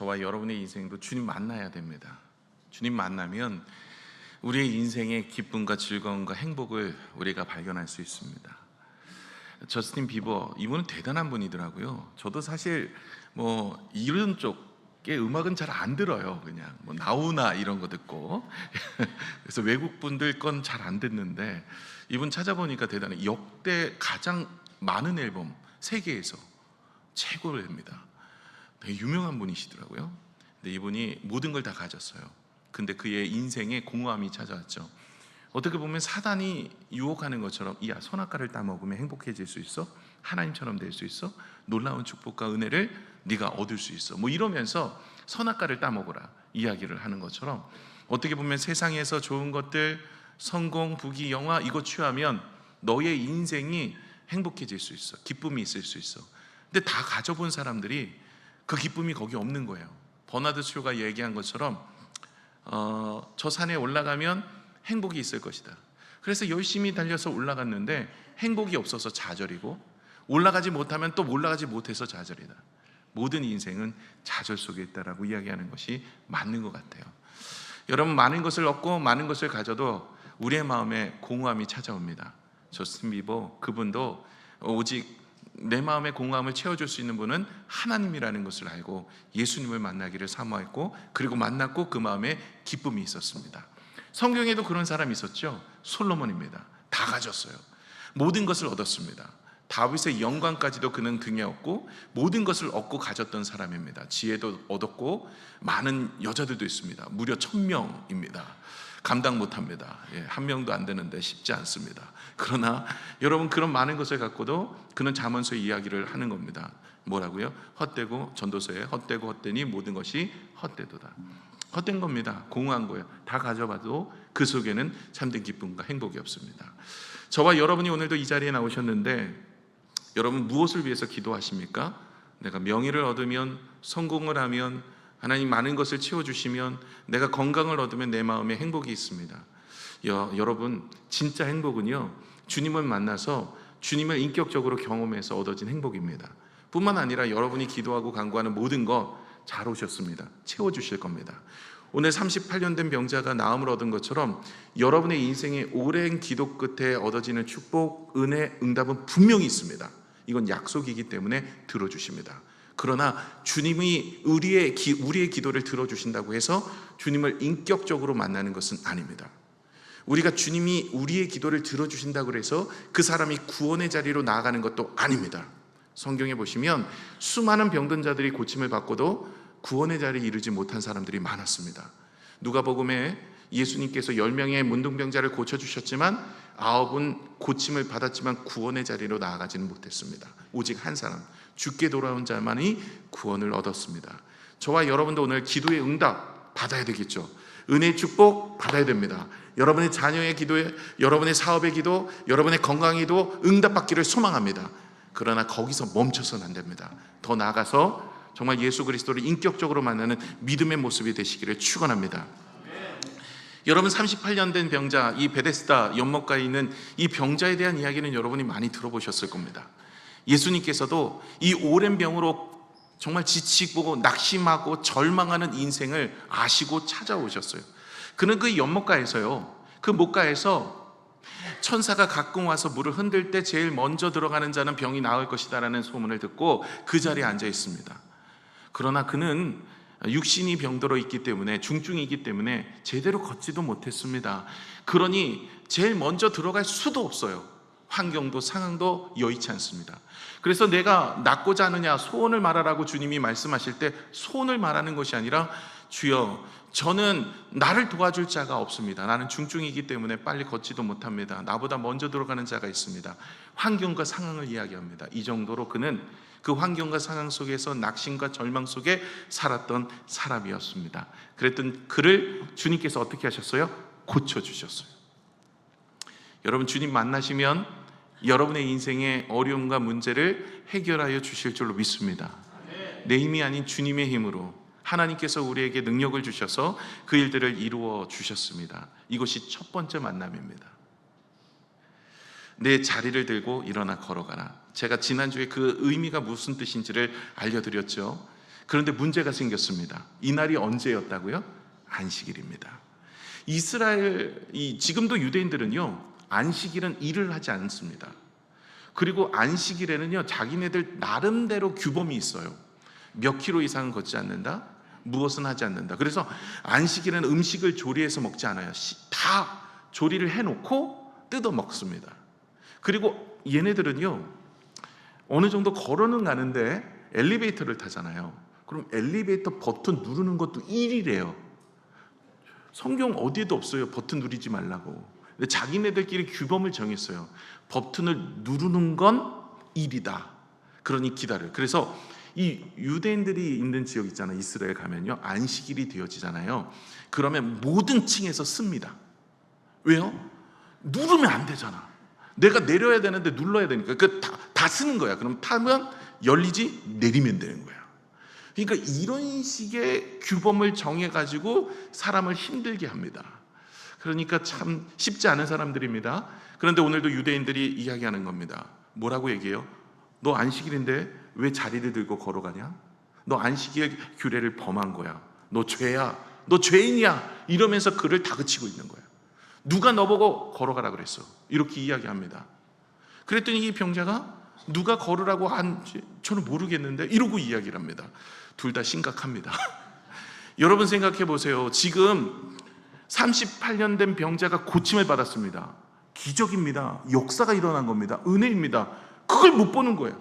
저와 여러분의 인생도 주님 만나야 됩니다. 주님 만나면 우리의 인생의 기쁨과 즐거움과 행복을 우리가 발견할 수 있습니다. 저스틴 비버, 이분은 대단한 분이더라고요. 저도 사실 이런 쪽의 음악은 잘 안 들어요. 그냥 나우나 이런 거 듣고 그래서 외국 분들 건 잘 안 듣는데, 이분 찾아보니까 대단해. 역대 가장 많은 앨범 세계에서 최고를 합니다. 되게 유명한 분이시더라고요. 근데 이분이 모든 걸 다 가졌어요. 근데 그의 인생에 공허함이 찾아왔죠. 어떻게 보면 사단이 유혹하는 것처럼, 야, 선악과를 따먹으면 행복해질 수 있어? 하나님처럼 될 수 있어? 놀라운 축복과 은혜를 네가 얻을 수 있어? 이러면서 선악과를 따먹으라 이야기를 하는 것처럼, 어떻게 보면 세상에서 좋은 것들, 성공, 부귀, 영화 이거 취하면 너의 인생이 행복해질 수 있어, 기쁨이 있을 수 있어. 근데 다 가져본 사람들이 그 기쁨이 거기 없는 거예요. 버나드 쇼가 얘기한 것처럼 저 산에 올라가면 행복이 있을 것이다. 그래서 열심히 달려서 올라갔는데 행복이 없어서 좌절이고, 올라가지 못하면 또 올라가지 못해서 좌절이다. 모든 인생은 좌절 속에 있다라고 이야기하는 것이 맞는 것 같아요. 여러분, 많은 것을 얻고 많은 것을 가져도 우리의 마음에 공허함이 찾아옵니다. 저스틴 비버, 그분도 오직 내 마음의 공허함을 채워줄 수 있는 분은 하나님이라는 것을 알고 예수님을 만나기를 사모했고, 그리고 만났고 그 마음에 기쁨이 있었습니다. 성경에도 그런 사람이 있었죠. 솔로몬입니다. 다 가졌어요. 모든 것을 얻었습니다. 다윗의 영광까지도 그는 등에 업고 모든 것을 얻고 가졌던 사람입니다. 지혜도 얻었고 많은 여자들도 있습니다. 무려 1000명입니다. 감당 못합니다. 한 명도 안 되는데 쉽지 않습니다. 그러나 여러분, 그런 많은 것을 갖고도 그는 잠언서의 이야기를 하는 겁니다. 뭐라고요? 헛되고, 전도서에 헛되고 헛되니 모든 것이 헛되도다. 헛된 겁니다. 공허한 거예요. 다 가져봐도 그 속에는 참된 기쁨과 행복이 없습니다. 저와 여러분이 오늘도 이 자리에 나오셨는데, 여러분 무엇을 위해서 기도하십니까? 내가 명예를 얻으면, 성공을 하면, 하나님 많은 것을 채워주시면, 내가 건강을 얻으면 내 마음에 행복이 있습니다. 여러분, 진짜 행복은요, 주님을 만나서 주님을 인격적으로 경험해서 얻어진 행복입니다. 뿐만 아니라 여러분이 기도하고 간구하는 모든 것 잘 오셨습니다. 채워주실 겁니다. 오늘 38년 된 병자가 나음을 얻은 것처럼 여러분의 인생의 오랜 기도 끝에 얻어지는 축복, 은혜, 응답은 분명히 있습니다. 이건 약속이기 때문에 들어주십니다. 그러나 주님이 우리의 기도를 들어주신다고 해서 주님을 인격적으로 만나는 것은 아닙니다. 우리가 주님이 우리의 기도를 들어주신다고 해서 그 사람이 구원의 자리로 나아가는 것도 아닙니다. 성경에 보시면 수많은 병든 자들이 고침을 받고도 구원의 자리에 이르지 못한 사람들이 많았습니다. 누가복음에 예수님께서 10명의 문둥병자를 고쳐주셨지만 9은 고침을 받았지만 구원의 자리로 나아가지는 못했습니다. 오직 한 사람, 죽게 돌아온 자만이 구원을 얻었습니다. 저와 여러분도 오늘 기도의 응답 받아야 되겠죠. 은혜의 축복 받아야 됩니다. 여러분의 자녀의 기도에, 여러분의 사업의 기도, 여러분의 건강의 기도 응답받기를 소망합니다. 그러나 거기서 멈춰서는 안 됩니다. 더 나아가서 정말 예수 그리스도를 인격적으로 만나는 믿음의 모습이 되시기를 축원합니다. 여러분, 38년 된 병자, 이 베데스다 연못가에 있는 이 병자에 대한 이야기는 여러분이 많이 들어보셨을 겁니다. 예수님께서도 이 오랜 병으로 정말 지치고 낙심하고 절망하는 인생을 아시고 찾아오셨어요. 그는 그 연못가에서요, 그 못가에서 천사가 가끔 와서 물을 흔들 때 제일 먼저 들어가는 자는 병이 나을 것이다 라는 소문을 듣고 그 자리에 앉아 있습니다. 그러나 그는 육신이 병들어 있기 때문에, 중증이기 때문에 제대로 걷지도 못했습니다. 그러니 제일 먼저 들어갈 수도 없어요. 환경도 상황도 여의치 않습니다. 그래서 내가 낫고자 하느냐, 소원을 말하라고 주님이 말씀하실 때 소원을 말하는 것이 아니라, 주여, 저는 나를 도와줄 자가 없습니다. 나는 중증이기 때문에 빨리 걷지도 못합니다. 나보다 먼저 들어가는 자가 있습니다. 환경과 상황을 이야기합니다. 이 정도로 그는 그 환경과 상황 속에서 낙심과 절망 속에 살았던 사람이었습니다. 그랬던 그를 주님께서 어떻게 하셨어요? 고쳐주셨어요. 여러분, 주님 만나시면 여러분의 인생의 어려움과 문제를 해결하여 주실 줄로 믿습니다. 내 힘이 아닌 주님의 힘으로 하나님께서 우리에게 능력을 주셔서 그 일들을 이루어 주셨습니다. 이것이 첫 번째 만남입니다. 내 자리를 들고 일어나 걸어가라. 제가 지난주에 그 의미가 무슨 뜻인지를 알려드렸죠. 그런데 문제가 생겼습니다. 이 날이 언제였다고요? 안식일입니다. 지금도 유대인들은요, 안식일은 일을 하지 않습니다. 그리고 안식일에는요, 자기네들 나름대로 규범이 있어요. 몇 킬로 이상은 걷지 않는다, 무엇은 하지 않는다. 그래서 안식일에는 음식을 조리해서 먹지 않아요. 다 조리를 해놓고 뜯어 먹습니다. 그리고 얘네들은요, 어느 정도 걸어는 가는데 엘리베이터를 타잖아요. 그럼 엘리베이터 버튼 누르는 것도 일이래요. 성경 어디에도 없어요, 버튼 누르지 말라고. 근데 자기네들끼리 규범을 정했어요. 버튼을 누르는 건 일이다. 그러니 기다려요. 그래서 이 유대인들이 있는 지역 있잖아요. 이스라엘 가면요, 안식일이 되어지잖아요. 그러면 모든 층에서 씁니다. 왜요? 누르면 안 되잖아. 내가 내려야 되는데 눌러야 되니까 다 쓰는 거야. 그럼 타면 열리지, 내리면 되는 거야. 그러니까 이런 식의 규범을 정해가지고 사람을 힘들게 합니다. 그러니까 참 쉽지 않은 사람들입니다. 그런데 오늘도 유대인들이 이야기하는 겁니다. 뭐라고 얘기해요? 너 안식일인데 왜 자리를 들고 걸어가냐? 너 안식일 규례를 범한 거야. 너 죄야. 너 죄인이야. 이러면서 그를 다그치고 있는 거야. 누가 너보고 걸어가라 그랬어? 이렇게 이야기합니다. 그랬더니 이 병자가 누가 걸으라고 한지 저는 모르겠는데 이러고 이야기를 합니다. 둘 다 심각합니다. 여러분 생각해 보세요. 지금 38년 된 병자가 고침을 받았습니다. 기적입니다. 역사가 일어난 겁니다. 은혜입니다. 그걸 못 보는 거예요.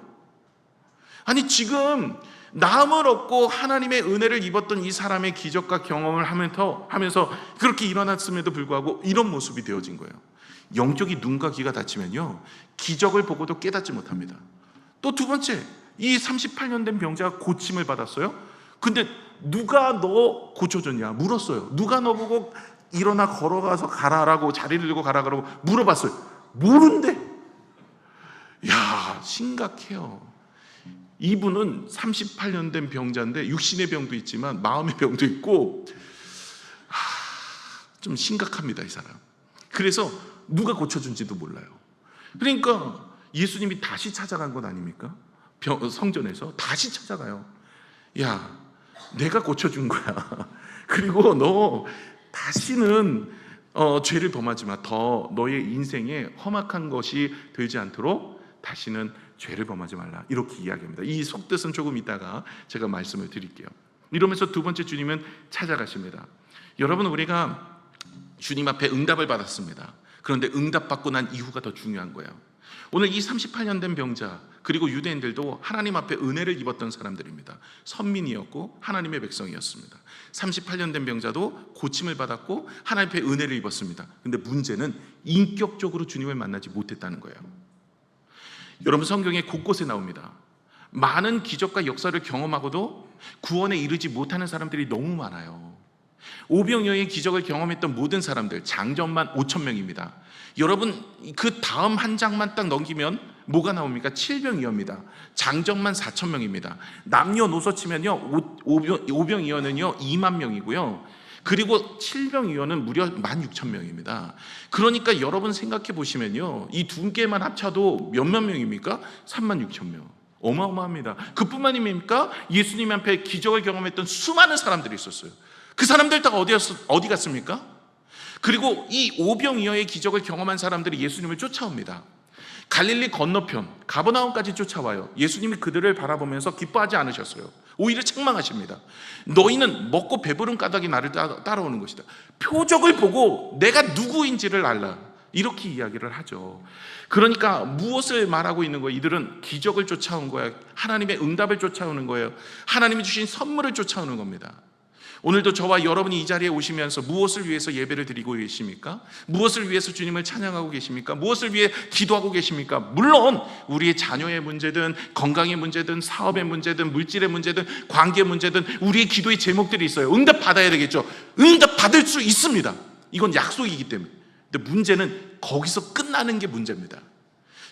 아니, 지금 나음을 얻고 하나님의 은혜를 입었던 이 사람의 기적과 경험을 하면서 그렇게 일어났음에도 불구하고 이런 모습이 되어진 거예요. 영적이 눈과 귀가 닫히면요, 기적을 보고도 깨닫지 못합니다. 또 두 번째, 이 38년 된 병자가 고침을 받았어요. 근데 누가 너 고쳐줬냐 물었어요. 누가 너 보고 일어나 걸어가서 가라라고, 자리를 들고 가라라고 물어봤어요. 모른대. 야, 심각해요. 이분은 38년 된 병자인데 육신의 병도 있지만 마음의 병도 있고, 좀 심각합니다, 이 사람. 그래서 누가 고쳐준지도 몰라요. 그러니까 예수님이 다시 찾아간 것 아닙니까? 성전에서 다시 찾아가요. 야, 내가 고쳐준 거야. 그리고 너 다시는 죄를 범하지 마. 더 너의 인생에 험악한 것이 되지 않도록 다시는 죄를 범하지 말라. 이렇게 이야기합니다. 이 속뜻은 조금 이따가 제가 말씀을 드릴게요. 이러면서 두 번째 주님은 찾아가십니다. 여러분, 우리가 주님 앞에 응답을 받았습니다. 그런데 응답받고 난 이후가 더 중요한 거예요. 오늘 이 38년 된 병자, 그리고 유대인들도 하나님 앞에 은혜를 입었던 사람들입니다. 선민이었고 하나님의 백성이었습니다. 38년 된 병자도 고침을 받았고 하나님 앞에 은혜를 입었습니다. 근데 문제는 인격적으로 주님을 만나지 못했다는 거예요. 여러분, 성경에 곳곳에 나옵니다. 많은 기적과 역사를 경험하고도 구원에 이르지 못하는 사람들이 너무 많아요. 오병이어의 기적을 경험했던 모든 사람들, 장정만 5,000명입니다. 여러분, 그 다음 한 장만 딱 넘기면 뭐가 나옵니까? 7병이어입니다. 장정만 4,000명입니다. 남녀노소 치면요, 오병이어는요 2만 명이고요. 그리고 7병이어는 무려 16,000명입니다. 그러니까 여러분 생각해 보시면요, 이 두 개만 합쳐도 몇만 명입니까? 36,000명. 어마어마합니다. 그뿐만입니까? 예수님 앞에 기적을 경험했던 수많은 사람들이 있었어요. 그 사람들 다 어디 갔습니까? 그리고 이 오병이어의 기적을 경험한 사람들이 예수님을 쫓아옵니다. 갈릴리 건너편 가버나움까지 쫓아와요. 예수님이 그들을 바라보면서 기뻐하지 않으셨어요. 오히려 책망하십니다. 너희는 먹고 배부른 까닭이 나를 따라오는 것이다. 표적을 보고 내가 누구인지를 알라. 이렇게 이야기를 하죠. 그러니까 무엇을 말하고 있는 거예요? 이들은 기적을 쫓아온 거예요. 하나님의 응답을 쫓아오는 거예요. 하나님이 주신 선물을 쫓아오는 겁니다. 오늘도 저와 여러분이 이 자리에 오시면서 무엇을 위해서 예배를 드리고 계십니까? 무엇을 위해서 주님을 찬양하고 계십니까? 무엇을 위해 기도하고 계십니까? 물론 우리의 자녀의 문제든 건강의 문제든 사업의 문제든 물질의 문제든 관계 문제든 우리의 기도의 제목들이 있어요. 응답 받아야 되겠죠. 응답 받을 수 있습니다. 이건 약속이기 때문에. 근데 문제는 거기서 끝나는 게 문제입니다.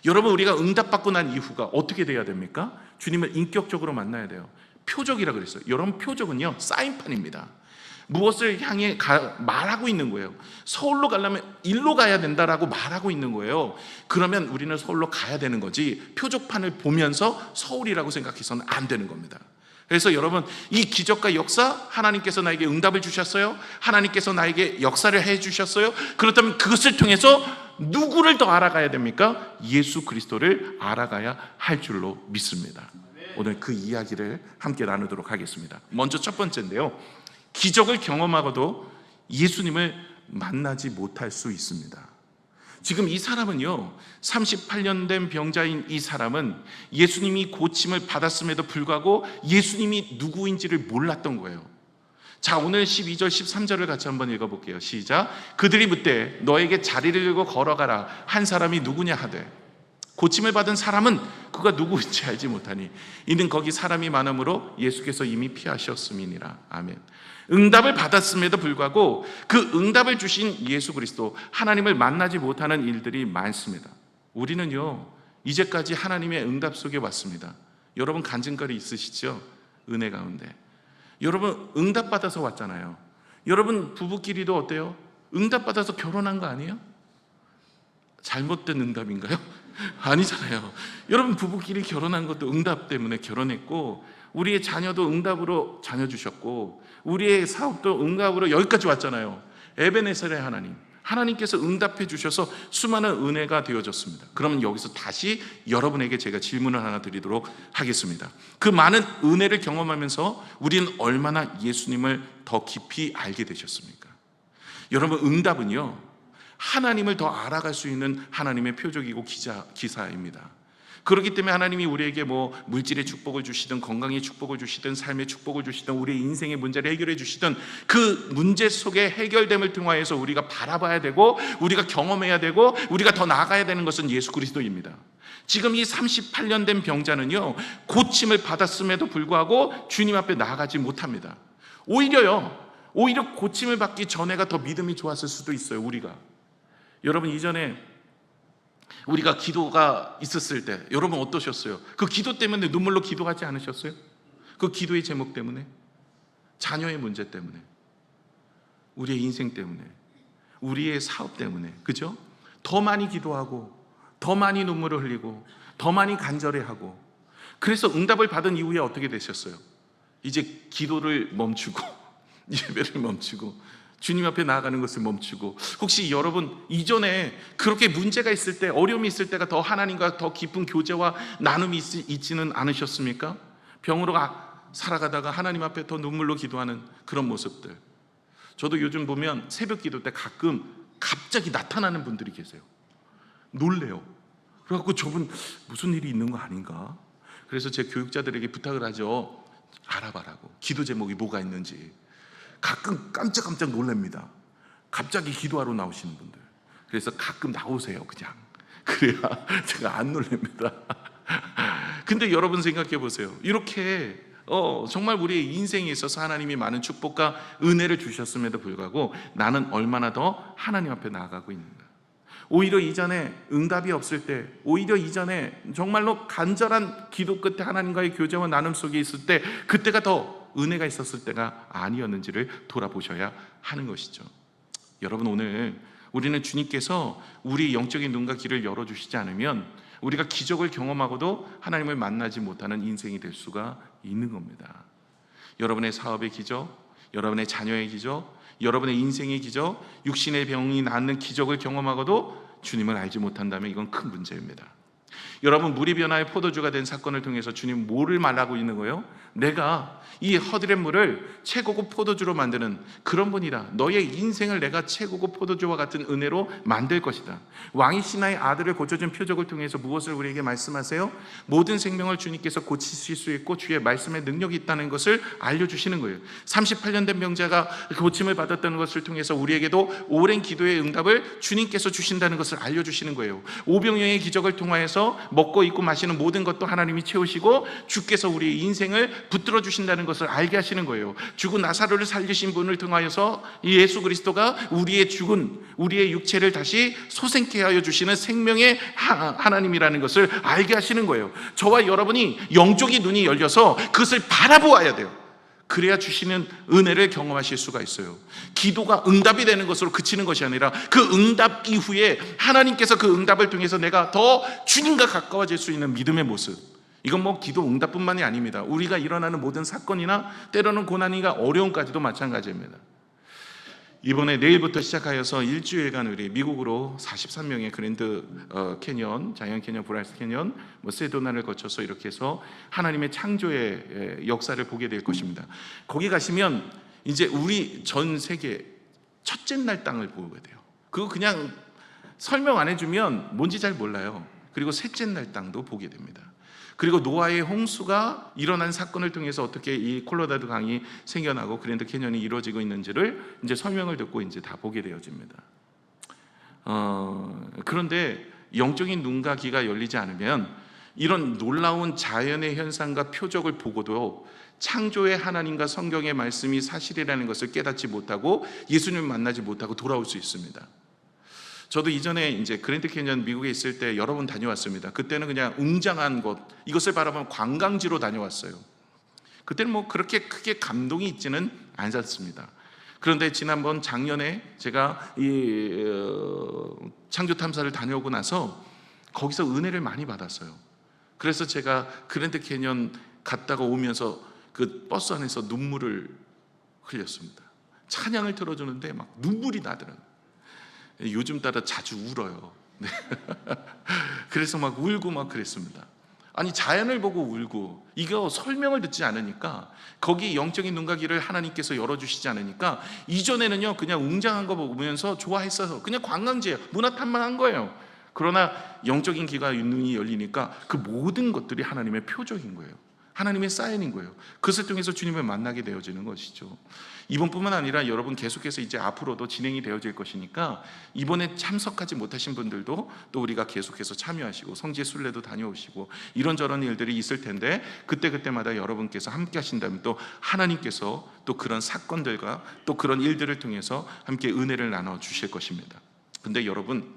여러분, 우리가 응답받고 난 이후가 어떻게 돼야 됩니까? 주님을 인격적으로 만나야 돼요. 표적이라 그랬어요. 여러분, 표적은요 사인판입니다. 무엇을 향해 말하고 있는 거예요. 서울로 가려면 일로 가야 된다라고 말하고 있는 거예요. 그러면 우리는 서울로 가야 되는 거지, 표적판을 보면서 서울이라고 생각해서는 안 되는 겁니다. 그래서 여러분, 이 기적과 역사, 하나님께서 나에게 응답을 주셨어요? 하나님께서 나에게 역사를 해주셨어요? 그렇다면 그것을 통해서 누구를 더 알아가야 됩니까? 예수 그리스도를 알아가야 할 줄로 믿습니다. 오늘 그 이야기를 함께 나누도록 하겠습니다. 먼저 첫 번째인데요, 기적을 경험하고도 예수님을 만나지 못할 수 있습니다. 지금 이 사람은요, 38년 된 병자인 이 사람은 예수님이 고침을 받았음에도 불구하고 예수님이 누구인지를 몰랐던 거예요. 자, 오늘 12절 13절을 같이 한번 읽어볼게요. 시작. 그들이 묻되 너에게 자리를 들고 걸어가라 한 사람이 누구냐 하되, 고침을 받은 사람은 그가 누구인지 알지 못하니 이는 거기 사람이 많음으로 예수께서 이미 피하셨음이니라. 아멘. 응답을 받았음에도 불구하고 그 응답을 주신 예수 그리스도, 하나님을 만나지 못하는 일들이 많습니다. 우리는요, 이제까지 하나님의 응답 속에 왔습니다. 여러분 간증거리 있으시죠? 은혜 가운데 여러분 응답받아서 왔잖아요. 여러분 부부끼리도 어때요? 응답받아서 결혼한 거 아니에요? 잘못된 응답인가요? 아니잖아요. 여러분 부부끼리 결혼한 것도 응답 때문에 결혼했고, 우리의 자녀도 응답으로 자녀 주셨고, 우리의 사업도 응답으로 여기까지 왔잖아요. 에베네셀의 하나님, 하나님께서 응답해 주셔서 수많은 은혜가 되어졌습니다. 그러면 여기서 다시 여러분에게 제가 질문을 하나 드리도록 하겠습니다. 그 많은 은혜를 경험하면서 우리는 얼마나 예수님을 더 깊이 알게 되셨습니까? 여러분, 응답은요, 하나님을 더 알아갈 수 있는 하나님의 표적이고 기사입니다. 그렇기 때문에 하나님이 우리에게 물질의 축복을 주시든 건강의 축복을 주시든 삶의 축복을 주시든 우리의 인생의 문제를 해결해 주시든 그 문제 속에 해결됨을 통하여서 우리가 바라봐야 되고 우리가 경험해야 되고 우리가 더 나아가야 되는 것은 예수 그리스도입니다. 지금 이 38년 된 병자는요, 고침을 받았음에도 불구하고 주님 앞에 나아가지 못합니다. 오히려 고침을 받기 전에가 더 믿음이 좋았을 수도 있어요. 여러분, 이전에 우리가 기도가 있었을 때 여러분 어떠셨어요? 그 기도 때문에 눈물로 기도하지 않으셨어요? 그 기도의 제목 때문에, 자녀의 문제 때문에, 우리의 인생 때문에, 우리의 사업 때문에, 그죠? 더 많이 기도하고 더 많이 눈물을 흘리고 더 많이 간절해하고, 그래서 응답을 받은 이후에 어떻게 되셨어요? 이제 기도를 멈추고 예배를 멈추고 주님 앞에 나아가는 것을 멈추고, 혹시 여러분 이전에 그렇게 문제가 있을 때, 어려움이 있을 때가 더 하나님과 더 깊은 교제와 나눔이 있지는 않으셨습니까? 병으로 살아가다가 하나님 앞에 더 눈물로 기도하는 그런 모습들. 저도 요즘 보면 새벽 기도 때 가끔 갑자기 나타나는 분들이 계세요. 놀래요. 그래갖고 저분 무슨 일이 있는 거 아닌가? 그래서 제 교육자들에게 부탁을 하죠. 알아봐라고, 기도 제목이 뭐가 있는지. 가끔 깜짝 놀랍니다. 갑자기 기도하러 나오시는 분들. 그래서 가끔 나오세요. 그래야 제가 안 놀랍니다. 근데 여러분 생각해 보세요. 이렇게 정말 우리의 인생에 있어서 하나님이 많은 축복과 은혜를 주셨음에도 불구하고 나는 얼마나 더 하나님 앞에 나아가고 있는가. 오히려 이전에 응답이 없을 때, 오히려 이전에 정말로 간절한 기도 끝에 하나님과의 교제와 나눔 속에 있을 때, 그때가 더 은혜가 있었을 때가 아니었는지를 돌아보셔야 하는 것이죠. 여러분, 오늘 우리는 주님께서 우리 영적인 눈과 귀를 열어주시지 않으면 우리가 기적을 경험하고도 하나님을 만나지 못하는 인생이 될 수가 있는 겁니다. 여러분의 사업의 기적, 여러분의 자녀의 기적, 여러분의 인생의 기적, 육신의 병이 낫는 기적을 경험하고도 주님을 알지 못한다면 이건 큰 문제입니다. 여러분, 물이 변화의 포도주가 된 사건을 통해서 주님 뭐를 말하고 있는 거예요? 내가 이 허드렛 물을 최고급 포도주로 만드는 그런 분이다. 너의 인생을 내가 최고급 포도주와 같은 은혜로 만들 것이다. 왕이 신하의 아들을 고쳐준 표적을 통해서 무엇을 우리에게 말씀하세요? 모든 생명을 주님께서 고치실 수 있고 주의 말씀에 능력이 있다는 것을 알려주시는 거예요. 38년 된 병자가 고침을 받았다는 것을 통해서 우리에게도 오랜 기도의 응답을 주님께서 주신다는 것을 알려주시는 거예요. 오병이어의 기적을 통하여서 먹고 입고 마시는 모든 것도 하나님이 채우시고 주께서 우리의 인생을 붙들어 주신다는 것을 알게 하시는 거예요. 죽은 나사로를 살리신 분을 통하여서 예수 그리스도가 우리의 죽은 우리의 육체를 다시 소생케 하여 주시는 생명의 하나님이라는 것을 알게 하시는 거예요. 저와 여러분이 영적인 눈이 열려서 그것을 바라보아야 돼요. 그래야 주시는 은혜를 경험하실 수가 있어요. 기도가 응답이 되는 것으로 그치는 것이 아니라 그 응답 이후에 하나님께서 그 응답을 통해서 내가 더 주님과 가까워질 수 있는 믿음의 모습, 이건 뭐 기도 응답뿐만이 아닙니다. 우리가 일어나는 모든 사건이나 때로는 고난이나 어려움까지도 마찬가지입니다. 이번에 내일부터 시작하여서 일주일간 우리 미국으로 43명의 그랜드 캐년, 자이언트 캐년, 브라이스 캐년, 세도나를 거쳐서 이렇게 해서 하나님의 창조의 역사를 보게 될 것입니다. 거기 가시면 이제 우리 전 세계 첫째 날 땅을 보게 돼요. 그거 그냥 설명 안 해주면 뭔지 잘 몰라요. 그리고 셋째 날 땅도 보게 됩니다. 그리고 노아의 홍수가 일어난 사건을 통해서 어떻게 이 콜로라도 강이 생겨나고 그랜드 캐년이 이루어지고 있는지를 이제 설명을 듣고 이제 다 보게 되어집니다. 그런데 영적인 눈과 귀가 열리지 않으면 이런 놀라운 자연의 현상과 표적을 보고도 창조의 하나님과 성경의 말씀이 사실이라는 것을 깨닫지 못하고 예수님을 만나지 못하고 돌아올 수 있습니다. 저도 이전에 이제 그랜드 캐년 미국에 있을 때 여러 번 다녀왔습니다. 그때는 그냥 웅장한 곳, 이것을 바라보면 관광지로 다녀왔어요. 그때는 뭐 그렇게 크게 감동이 있지는 않았습니다. 그런데 지난번 작년에 제가 이 창조 탐사를 다녀오고 나서 거기서 은혜를 많이 받았어요. 그래서 제가 그랜드 캐년 갔다가 오면서 그 버스 안에서 눈물을 흘렸습니다. 찬양을 틀어주는데 막 눈물이 나더라고요. 요즘 따라 자주 울어요. 그래서 막 울고 막 그랬습니다. 아니 자연을 보고 울고 이거 설명을 듣지 않으니까 거기 영적인 눈과 귀를 하나님께서 열어주시지 않으니까 이전에는요 그냥 웅장한 거 보면서 좋아했어서 그냥 관광지예요. 문화 탐방한 거예요. 그러나 영적인 귀가 눈이 열리니까 그 모든 것들이 하나님의 표적인 거예요. 하나님의 사인인 거예요. 그것을 통해서 주님을 만나게 되어지는 것이죠. 이번뿐만 아니라 여러분 계속해서 이제 앞으로도 진행이 되어질 것이니까 이번에 참석하지 못하신 분들도 또 우리가 계속해서 참여하시고 성지 순례도 다녀오시고 이런저런 일들이 있을 텐데 그때마다 여러분께서 함께 하신다면 또 하나님께서 또 그런 사건들과 또 그런 일들을 통해서 함께 은혜를 나눠 주실 것입니다. 근데 여러분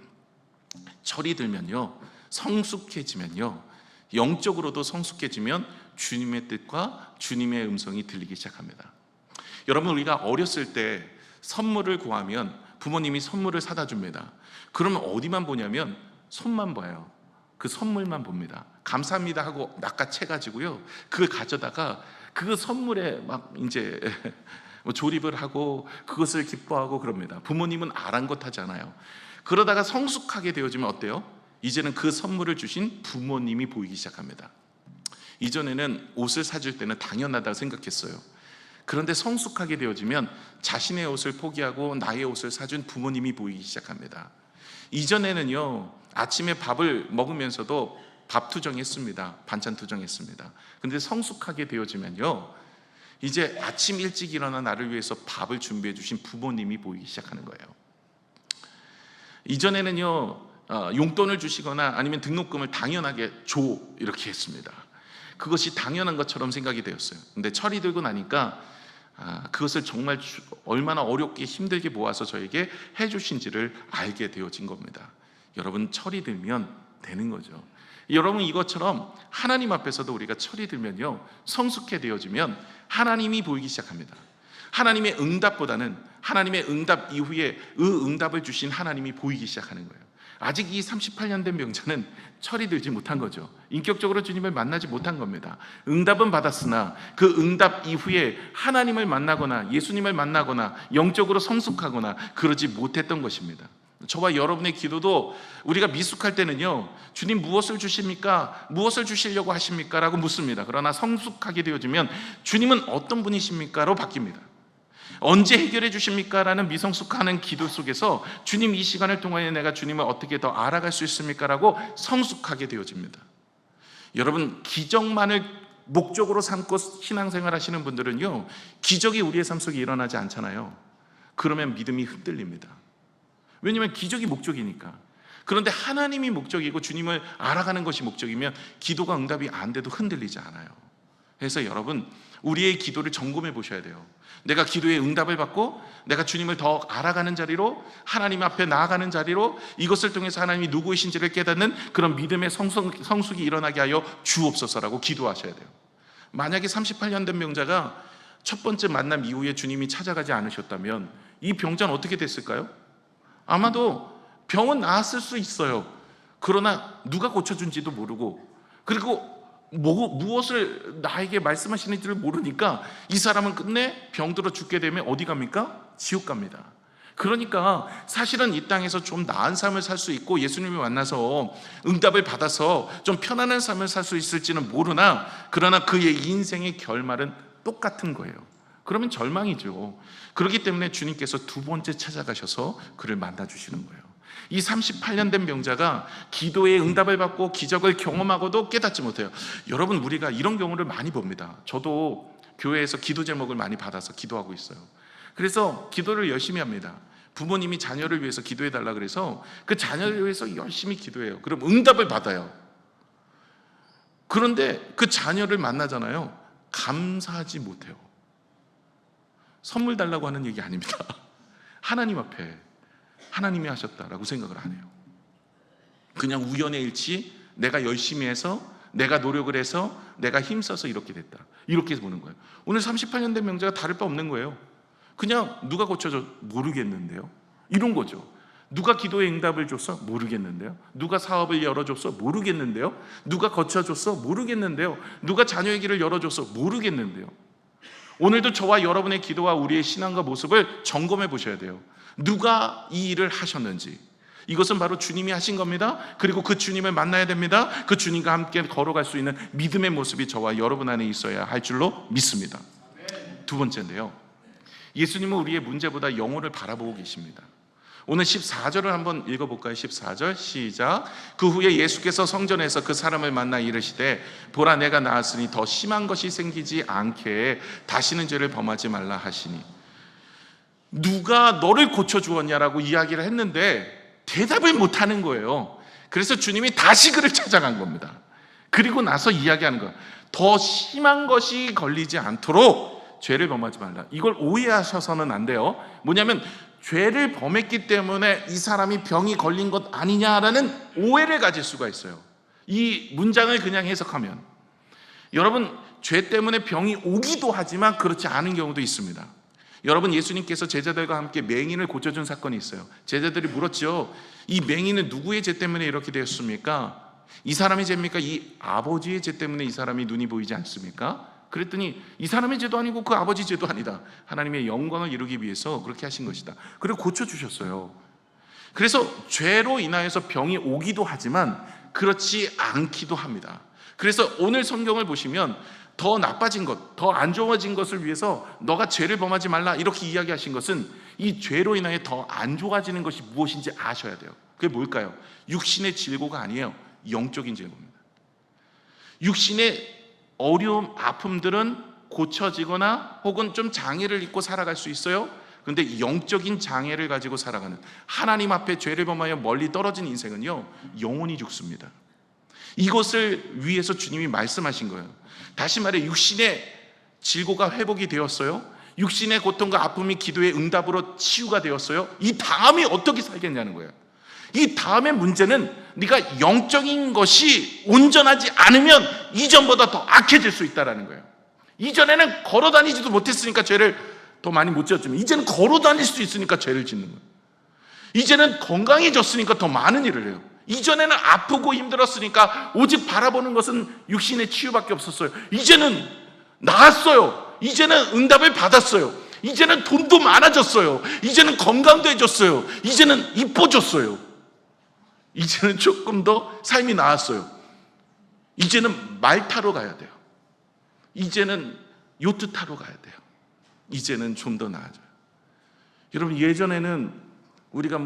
철이 들면요, 성숙해지면요, 영적으로도 성숙해지면 주님의 뜻과 주님의 음성이 들리기 시작합니다. 여러분 우리가 어렸을 때 선물을 구하면 부모님이 선물을 사다 줍니다. 그러면 어디만 보냐면 손만 봐요. 그 선물만 봅니다. 감사합니다 하고 낚아채가지고요 그걸 가져다가 그 선물에 막 이제 조립을 하고 그것을 기뻐하고 그럽니다. 부모님은 아랑곳하잖아요. 그러다가 성숙하게 되어지면 어때요? 이제는 그 선물을 주신 부모님이 보이기 시작합니다. 이전에는 옷을 사줄 때는 당연하다고 생각했어요. 그런데 성숙하게 되어지면 자신의 옷을 포기하고 나의 옷을 사준 부모님이 보이기 시작합니다. 이전에는요 아침에 밥을 먹으면서도 밥 투정했습니다. 반찬 투정했습니다. 그런데 성숙하게 되어지면요 이제 아침 일찍 일어나 나를 위해서 밥을 준비해 주신 부모님이 보이기 시작하는 거예요. 이전에는요 용돈을 주시거나 아니면 등록금을 당연하게 줘 이렇게 했습니다. 그것이 당연한 것처럼 생각이 되었어요. 근데 철이 들고 나니까 그것을 정말 얼마나 어렵게 힘들게 모아서 저에게 해주신지를 알게 되어진 겁니다. 여러분 철이 들면 되는 거죠. 여러분 이것처럼 하나님 앞에서도 우리가 철이 들면요 성숙해 되어지면 하나님이 보이기 시작합니다. 하나님의 응답보다는 하나님의 응답 이후에 응답을 주신 하나님이 보이기 시작하는 거예요. 아직 이 38년 된 병자는 철이 들지 못한 거죠. 인격적으로 주님을 만나지 못한 겁니다. 응답은 받았으나 그 응답 이후에 하나님을 만나거나 예수님을 만나거나 영적으로 성숙하거나 그러지 못했던 것입니다. 저와 여러분의 기도도 우리가 미숙할 때는요 주님 무엇을 주십니까? 무엇을 주시려고 하십니까? 라고 묻습니다. 그러나 성숙하게 되어지면 주님은 어떤 분이십니까? 로 바뀝니다. 언제 해결해 주십니까? 라는 미성숙하는 기도 속에서 주님 이 시간을 통하여 내가 주님을 어떻게 더 알아갈 수 있습니까? 라고 성숙하게 되어집니다. 여러분 기적만을 목적으로 삼고 신앙생활 하시는 분들은요 기적이 우리의 삶 속에 일어나지 않잖아요. 그러면 믿음이 흔들립니다. 왜냐하면 기적이 목적이니까. 그런데 하나님이 목적이고 주님을 알아가는 것이 목적이면 기도가 응답이 안 돼도 흔들리지 않아요. 그래서 여러분 우리의 기도를 점검해 보셔야 돼요. 내가 기도의 응답을 받고 내가 주님을 더 알아가는 자리로 하나님 앞에 나아가는 자리로 이것을 통해서 하나님이 누구이신지를 깨닫는 그런 믿음의 성숙이 일어나게 하여 주옵소서라고 기도하셔야 돼요. 만약에 38년 된 병자가 첫 번째 만남 이후에 주님이 찾아가지 않으셨다면 이 병자는 어떻게 됐을까요? 아마도 병은 나았을 수 있어요. 그러나 누가 고쳐준지도 모르고 그리고 무엇을 나에게 말씀하시는지를 모르니까 이 사람은 끝내 병들어 죽게 되면 어디 갑니까? 지옥 갑니다. 그러니까 사실은 이 땅에서 좀 나은 삶을 살 수 있고 예수님을 만나서 응답을 받아서 좀 편안한 삶을 살 수 있을지는 모르나, 그러나 그의 인생의 결말은 똑같은 거예요. 그러면 절망이죠. 그렇기 때문에 주님께서 두 번째 찾아가셔서 그를 만나주시는 거예요. 이 38년 된 병자가 기도의 응답을 받고 기적을 경험하고도 깨닫지 못해요. 여러분, 우리가 이런 경우를 많이 봅니다. 저도 교회에서 기도 제목을 많이 받아서 기도하고 있어요. 그래서 기도를 열심히 합니다. 부모님이 자녀를 위해서 기도해달라 그래서 그 자녀를 위해서 열심히 기도해요. 그럼 응답을 받아요. 그런데 그 자녀를 만나잖아요. 감사하지 못해요. 선물 달라고 하는 얘기 아닙니다. 하나님 앞에 하나님이 하셨다라고 생각을 안 해요. 그냥 우연의 일치, 내가 열심히 해서, 내가 노력을 해서, 내가 힘써서 이렇게 됐다, 이렇게 보는 거예요. 오늘 38년 된 명자가 다를 바 없는 거예요. 그냥 누가 고쳐줘? 모르겠는데요. 이런 거죠. 누가 기도의 응답을 줬어? 모르겠는데요. 누가 사업을 열어줬어? 모르겠는데요. 누가 고쳐줬어? 모르겠는데요. 누가 자녀의 길을 열어줬어? 모르겠는데요. 오늘도 저와 여러분의 기도와 우리의 신앙과 모습을 점검해 보셔야 돼요. 누가 이 일을 하셨는지. 이것은 바로 주님이 하신 겁니다. 그리고 그 주님을 만나야 됩니다. 그 주님과 함께 걸어갈 수 있는 믿음의 모습이 저와 여러분 안에 있어야 할 줄로 믿습니다. 두 번째인데요, 예수님은 우리의 문제보다 영혼을 바라보고 계십니다. 오늘 14절을 한번 읽어볼까요? 14절 시작. 그 후에 예수께서 성전에서 그 사람을 만나 이르시되 보라, 내가 나았으니 더 심한 것이 생기지 않게 다시는 죄를 범하지 말라 하시니. 누가 너를 고쳐주었냐라고 이야기를 했는데 대답을 못하는 거예요. 그래서 주님이 다시 그를 찾아간 겁니다. 그리고 나서 이야기하는 거예요. 더 심한 것이 걸리지 않도록 죄를 범하지 말라. 이걸 오해하셔서는 안 돼요. 뭐냐면 죄를 범했기 때문에 이 사람이 병이 걸린 것 아니냐라는 오해를 가질 수가 있어요. 이 문장을 그냥 해석하면. 여러분, 죄 때문에 병이 오기도 하지만 그렇지 않은 경우도 있습니다. 여러분, 예수님께서 제자들과 함께 맹인을 고쳐준 사건이 있어요. 제자들이 물었죠. 이 맹인은 누구의 죄 때문에 이렇게 되었습니까? 이 사람의 죄입니까? 이 아버지의 죄 때문에 이 사람이 눈이 보이지 않습니까? 그랬더니 이 사람의 죄도 아니고 그 아버지 죄도 아니다. 하나님의 영광을 이루기 위해서 그렇게 하신 것이다. 그리고 고쳐주셨어요. 그래서 죄로 인하여서 병이 오기도 하지만 그렇지 않기도 합니다. 그래서 오늘 성경을 보시면 더 나빠진 것, 더 안 좋아진 것을 위해서 너가 죄를 범하지 말라 이렇게 이야기하신 것은 이 죄로 인하여 더 안 좋아지는 것이 무엇인지 아셔야 돼요. 그게 뭘까요? 육신의 질고가 아니에요. 영적인 질고입니다. 육신의 어려움, 아픔들은 고쳐지거나 혹은 좀 장애를 입고 살아갈 수 있어요. 그런데 영적인 장애를 가지고 살아가는, 하나님 앞에 죄를 범하여 멀리 떨어진 인생은요, 영원히 죽습니다. 이것을 위해서 주님이 말씀하신 거예요. 다시 말해, 육신의 질고가 회복이 되었어요. 육신의 고통과 아픔이 기도의 응답으로 치유가 되었어요. 이 다음에 어떻게 살겠냐는 거예요. 이 다음의 문제는 네가 영적인 것이 온전하지 않으면 이전보다 더 악해질 수 있다는 거예요. 이전에는 걸어 다니지도 못했으니까 죄를 더 많이 못 지었지만 이제는 걸어 다닐 수 있으니까 죄를 짓는 거예요. 이제는 건강해졌으니까 더 많은 일을 해요. 이전에는 아프고 힘들었으니까 오직 바라보는 것은 육신의 치유밖에 없었어요. 이제는 나았어요. 이제는 응답을 받았어요. 이제는 돈도 많아졌어요. 이제는 건강도 해줬어요. 이제는 이뻐졌어요. 이제는 조금 더 삶이 나았어요. 이제는 말 타러 가야 돼요. 이제는 요트 타러 가야 돼요. 이제는 좀 더 나아져요. 여러분, 예전에는 우리가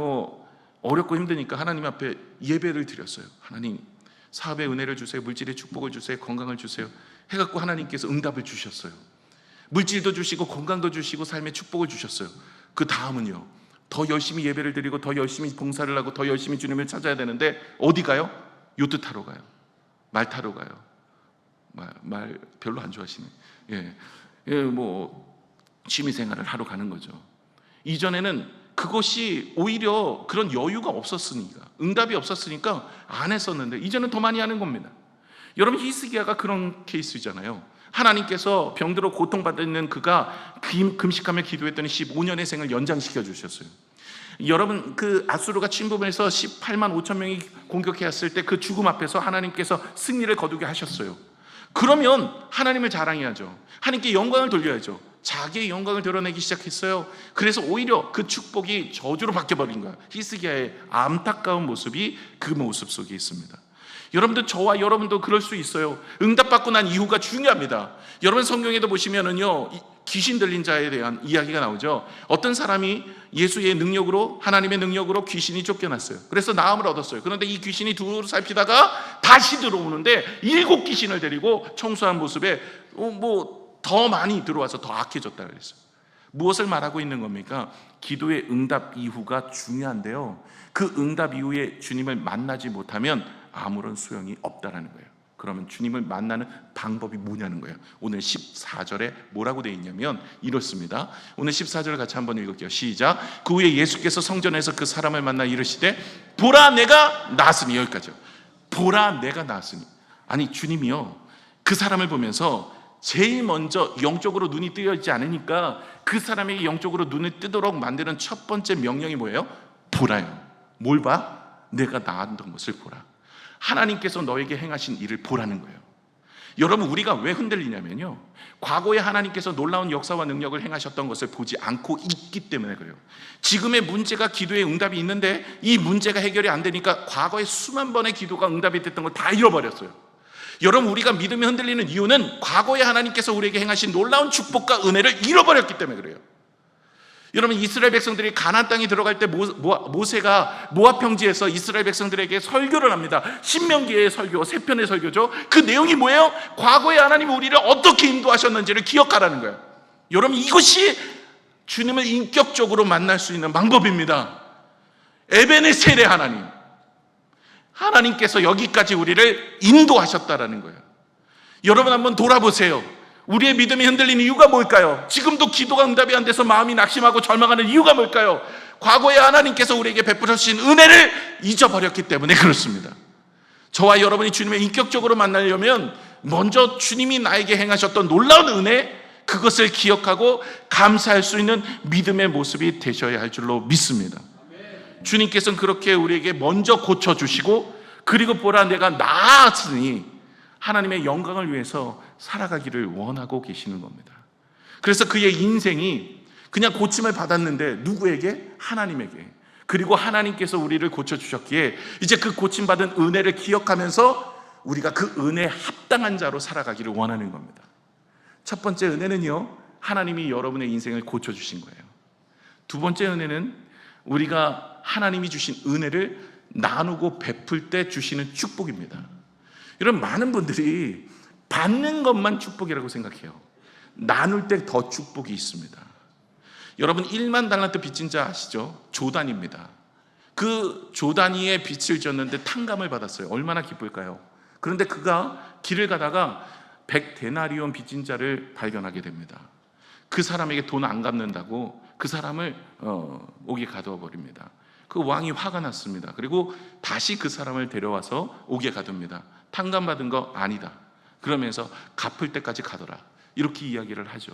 어렵고 힘드니까 하나님 앞에 예배를 드렸어요. 하나님, 사업의 은혜를 주세요. 물질의 축복을 주세요. 건강을 주세요. 해갖고 하나님께서 응답을 주셨어요. 물질도 주시고 건강도 주시고 삶의 축복을 주셨어요. 그 다음은요, 더 열심히 예배를 드리고 더 열심히 봉사를 하고 더 열심히 주님을 찾아야 되는데 어디 가요? 요트 타러 가요. 말 타러 가요. 말 별로 안 좋아하시네. 취미 생활을 하러 가는 거죠. 이전에는 그것이 오히려 그런 여유가 없었으니까, 응답이 없었으니까 안 했었는데 이제는 더 많이 하는 겁니다. 여러분, 히스기야가 그런 케이스잖아요. 하나님께서 병들어 고통받는 그가 금식하며 기도했더니 15년의 생을 연장시켜 주셨어요. 여러분, 그 아수르가 침범해서 18만 5천 명이 공격했을 때 그 죽음 앞에서 하나님께서 승리를 거두게 하셨어요. 그러면 하나님을 자랑해야죠. 하나님께 영광을 돌려야죠. 자기의 영광을 드러내기 시작했어요. 그래서 오히려 그 축복이 저주로 바뀌어버린 거예요. 히스기야의 안타까운 모습이 그 모습 속에 있습니다. 여러분들, 저와 여러분도 그럴 수 있어요. 응답받고 난 이후가 중요합니다. 여러분 성경에도 보시면은요, 귀신 들린 자에 대한 이야기가 나오죠. 어떤 사람이 예수의 능력으로, 하나님의 능력으로 귀신이 쫓겨났어요. 그래서 나음을 얻었어요. 그런데 이 귀신이 두루 살피다가 다시 들어오는데 7 귀신을 데리고 청소한 모습에 더 많이 들어와서 더 악해졌다 그랬어요. 무엇을 말하고 있는 겁니까? 기도의 응답 이후가 중요한데요, 그 응답 이후에 주님을 만나지 못하면 아무런 소용이 없다라는 거예요. 그러면 주님을 만나는 방법이 뭐냐는 거예요. 오늘 14절에 뭐라고 되어 있냐면 이렇습니다. 오늘 14절 같이 한번 읽을게요. 시작. 그 후에 예수께서 성전에서 그 사람을 만나 이르시되 보라 내가 나았으니. 여기까지요. 보라 내가 나았으니. 아니, 주님이요, 그 사람을 보면서 제일 먼저 영적으로 눈이 뜨여 있지 않으니까 그 사람에게 영적으로 눈을 뜨도록 만드는 첫 번째 명령이 뭐예요? 보라요. 뭘 봐? 내가 나았던 것을 보라. 하나님께서 너에게 행하신 일을 보라는 거예요. 여러분, 우리가 왜 흔들리냐면요, 과거에 하나님께서 놀라운 역사와 능력을 행하셨던 것을 보지 않고 있기 때문에 그래요. 지금의 문제가 기도의 응답이 있는데 이 문제가 해결이 안 되니까 과거에 수만 번의 기도가 응답이 됐던 걸 다 잃어버렸어요. 여러분, 우리가 믿음이 흔들리는 이유는 과거에 하나님께서 우리에게 행하신 놀라운 축복과 은혜를 잃어버렸기 때문에 그래요. 여러분, 이스라엘 백성들이 가나안 땅에 들어갈 때 모세가 모압 평지에서 이스라엘 백성들에게 설교를 합니다. 신명기의 설교, 3편의 설교죠. 그 내용이 뭐예요? 과거에 하나님이 우리를 어떻게 인도하셨는지를 기억하라는 거예요. 여러분, 이것이 주님을 인격적으로 만날 수 있는 방법입니다. 에베네셀의 하나님, 하나님께서 여기까지 우리를 인도하셨다라는 거예요. 여러분, 한번 돌아보세요. 우리의 믿음이 흔들리는 이유가 뭘까요? 지금도 기도가 응답이 안 돼서 마음이 낙심하고 절망하는 이유가 뭘까요? 과거에 하나님께서 우리에게 베풀어 주신 은혜를 잊어버렸기 때문에 그렇습니다. 저와 여러분이 주님을 인격적으로 만나려면 먼저 주님이 나에게 행하셨던 놀라운 은혜, 그것을 기억하고 감사할 수 있는 믿음의 모습이 되셔야 할 줄로 믿습니다. 주님께서는 그렇게 우리에게 먼저 고쳐주시고, 그리고 보라 내가 나았으니 하나님의 영광을 위해서 살아가기를 원하고 계시는 겁니다. 그래서 그의 인생이 그냥 고침을 받았는데 누구에게? 하나님에게. 그리고 하나님께서 우리를 고쳐주셨기에 이제 그 고침받은 은혜를 기억하면서 우리가 그 은혜에 합당한 자로 살아가기를 원하는 겁니다. 첫 번째 은혜는요, 하나님이 여러분의 인생을 고쳐주신 거예요. 두 번째 은혜는 우리가 하나님이 주신 은혜를 나누고 베풀 때 주시는 축복입니다. 이런 많은 분들이 받는 것만 축복이라고 생각해요. 나눌 때 더 축복이 있습니다. 여러분, 1만 달란트 빚진 자 아시죠? 조단입니다. 그 조단이의 빚을 졌는데 탕감을 받았어요. 얼마나 기쁠까요? 그런데 그가 길을 가다가 100데나리온 빚진 자를 발견하게 됩니다. 그 사람에게 돈 안 갚는다고 그 사람을 옥에 가두어 버립니다. 그 왕이 화가 났습니다. 그리고 다시 그 사람을 데려와서 옥에 가둡니다. 탕감받은 거 아니다. 그러면서 갚을 때까지 가더라. 이렇게 이야기를 하죠.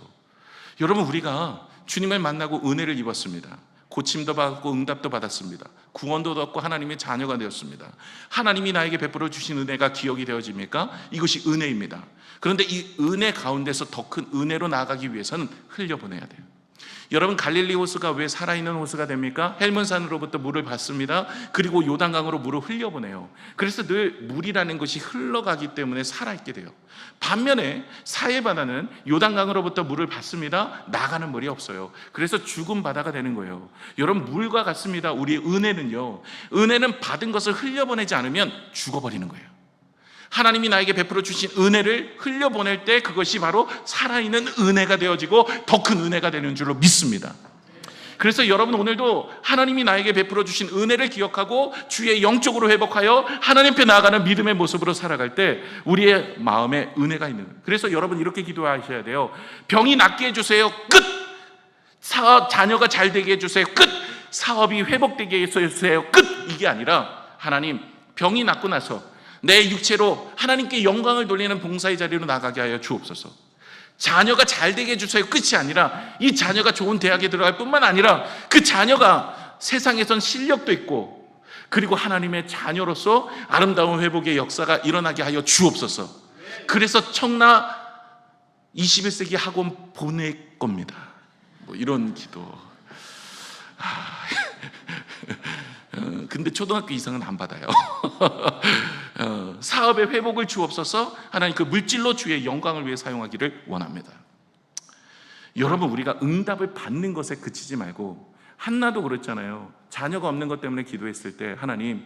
여러분, 우리가 주님을 만나고 은혜를 입었습니다. 고침도 받고 응답도 받았습니다. 구원도 얻고 하나님의 자녀가 되었습니다. 하나님이 나에게 베풀어 주신 은혜가 기억이 되어집니까? 이것이 은혜입니다. 그런데 이 은혜 가운데서 더 큰 은혜로 나아가기 위해서는 흘려보내야 돼요. 여러분, 갈릴리 호수가 왜 살아있는 호수가 됩니까? 헬몬산으로부터 물을 받습니다. 그리고 요단강으로 물을 흘려보내요. 그래서 늘 물이라는 것이 흘러가기 때문에 살아있게 돼요. 반면에 사해바다는 요단강으로부터 물을 받습니다. 나가는 물이 없어요. 그래서 죽은 바다가 되는 거예요. 여러분, 물과 같습니다. 우리의 은혜는요, 은혜는 받은 것을 흘려보내지 않으면 죽어버리는 거예요. 하나님이 나에게 베풀어 주신 은혜를 흘려보낼 때 그것이 바로 살아있는 은혜가 되어지고 더 큰 은혜가 되는 줄로 믿습니다. 그래서 여러분, 오늘도 하나님이 나에게 베풀어 주신 은혜를 기억하고 주의 영적으로 회복하여 하나님 앞에 나아가는 믿음의 모습으로 살아갈 때 우리의 마음에 은혜가 있는 거예요. 그래서 여러분, 이렇게 기도하셔야 돼요. 병이 낫게 해주세요. 끝. 자녀가 잘 되게 해주세요. 끝. 사업이 회복되게 해주세요. 끝. 이게 아니라, 하나님, 병이 낫고 나서 내 육체로 하나님께 영광을 돌리는 봉사의 자리로 나가게 하여 주옵소서. 자녀가 잘 되게 해주세요. 끝이 아니라 이 자녀가 좋은 대학에 들어갈 뿐만 아니라 그 자녀가 세상에선 실력도 있고 그리고 하나님의 자녀로서 아름다운 회복의 역사가 일어나게 하여 주옵소서. 그래서 청라 21세기 학원 보낼 겁니다. 뭐 이런 기도. 근데 초등학교 이상은 안 받아요. 사업의 회복을 주옵소서. 하나님 그 물질로 주의 영광을 위해 사용하기를 원합니다. 여러분, 우리가 응답을 받는 것에 그치지 말고, 한나도 그랬잖아요. 자녀가 없는 것 때문에 기도했을 때 하나님